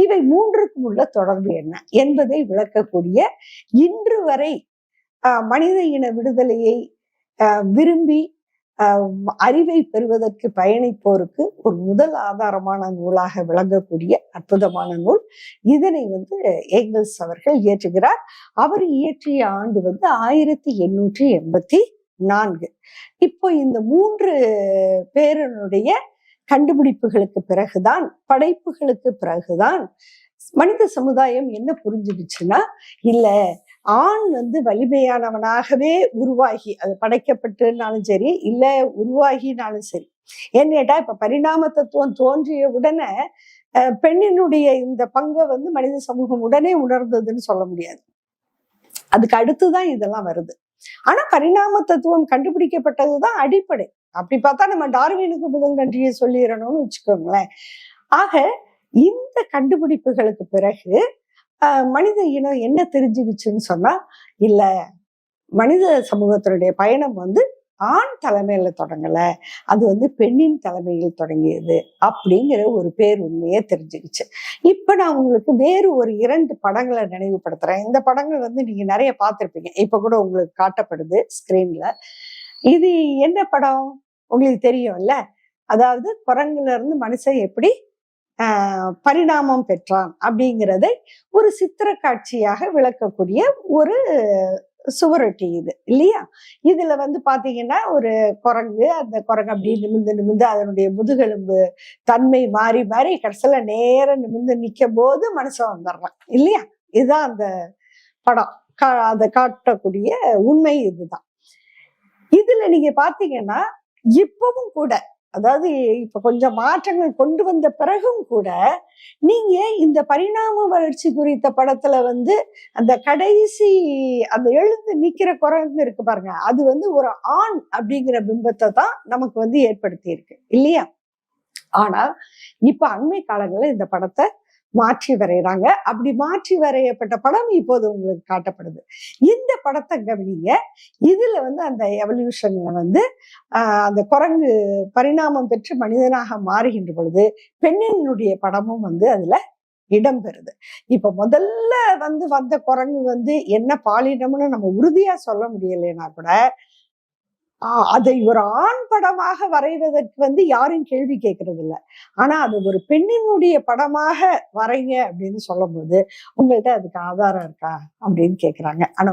இவை மூன்றுக்கும் உள்ள தொடர்பு என்ன என்பதை விளக்கக்கூடிய இன்று வரை மனித இன விடுதலையை விரும்பி அறிவை பெறுவதற்கு பயணிப்போருக்கு ஒரு முதல் ஆதாரமான நூலாக விளங்கக்கூடிய அற்புதமான நூல். இதனை ஏங்கல்ஸ் அவர்கள் இயற்றுகிறார். அவர் இயற்றிய ஆண்டு 1884. இப்போ இந்த 3 பேரனுடைய கண்டுபிடிப்புகளுக்கு பிறகுதான், படைப்புகளுக்கு பிறகுதான் மனித சமுதாயம் என்ன புரிஞ்சுடுச்சுன்னா, இல்ல ஆண் வலிமையானவனாகவே உருவாகி, அது படைக்கப்பட்டுனாலும் சரி இல்ல உருவாகினாலும் சரி. ஏன்னு கேட்டா இப்ப பரிணாம தத்துவம் தோன்றிய உடனே பெண்ணினுடைய இந்த பங்கை மனித சமூகம் உடனே உணர்ந்ததுன்னு சொல்ல முடியாது. அதுக்கு அடுத்துதான் இதெல்லாம் வருது. ஆனா பரிணாம தத்துவம் கண்டுபிடிக்கப்பட்டதுதான் அடிப்படை. அப்படி பார்த்தா நம்ம டார்வினுக்கு முதல் நன்றியை சொல்லிடணும்னு வச்சுக்கோங்களேன். ஆக இந்த கண்டுபிடிப்புகளுக்கு பிறகு மனித இனம் என்ன தெரிஞ்சுக்கிச்சுன்னு சொன்னா, இல்ல மனித சமூகத்தினுடைய பயணம் ஆண் தலைமையில தொடங்கல, அது பெண்ணின் தலைமையில் தொடங்கியது அப்படிங்கிற ஒரு உண்மையை தெரிஞ்சுக்கிச்சு. இப்ப நான் உங்களுக்கு வேறு ஒரு 2 படங்களை நினைவுபடுத்துறேன். இந்த படங்கள் நீங்க நிறைய பார்த்திருப்பீங்க. இப்ப கூட உங்களுக்கு காட்டப்படுது ஸ்கிரீன்ல. இது என்ன படம் உங்களுக்கு தெரியும்ல? அதாவது குரங்குல இருந்து மனுஷன் எப்படி பரிணாமம் பெற்றான் அப்படிங்கிறதை ஒரு சித்திர காட்சியாக விளக்கக்கூடிய ஒரு சுவரொட்டி இது இல்லையா? இதுல பாத்தீங்கன்னா ஒரு குரங்கு, அந்த குரங்கு அப்படி நிமிந்து அதனுடைய முதுகெலும்பு தன்மை மாறி மாறி கடைசியில நேரம் நிமிந்து நிக்கும் போது மனுஷன் வந்துடுறான் இல்லையா? இதுதான் அந்த படம் அதை காட்டக்கூடிய உண்மை. இதுதான். இதுல நீங்க பாத்தீங்கன்னா இப்பவும் கூட, அதாவது இப்ப கொஞ்சம் மாற்றங்கள் கொண்டு வந்த பிறகும் கூட, நீங்க இந்த பரிணாம வளர்ச்சி குறித்த படத்துல அந்த கடைசி அந்த எழுந்து நிக்கிற குரங்கு இருக்கு பாருங்க, அது ஒரு ஆண் அப்படிங்கிற பிம்பத்தை தான் நமக்கு ஏற்படுத்தி இருக்கு இல்லையா? ஆனா இப்ப அண்மை காலங்களில் இந்த படத்தை மாற்றி வரைகிறாங்க. அப்படி மாற்றி வரையப்பட்ட படம் இப்போது உங்களுக்கு காட்டப்படுது. இந்த படத்தை கவனிங்க. இதுல அந்த எவல்யூஷன்ல அந்த குரங்கு பரிணாமம் பெற்று மனிதனாக மாறுகின்ற பொழுது பெண்ணினுடைய படமும் அதுல இடம்பெறுது. இப்ப முதல்ல வந்த குரங்கு என்ன பாலினம்னு நம்ம உறுதியா சொல்ல முடியலைன்னா கூட, அதை ஒரு ஆண் படமாக வரைவதற்கு யாரும் கேள்வி கேட்கறது இல்லை. ஆனா அது ஒரு பெண்ணினுடைய படமாக வரைங்க அப்படின்னு சொல்லும் போது உங்கள்கிட்ட அதுக்கு ஆதாரம் இருக்கா அப்படின்னு கேட்கிறாங்க. ஆனா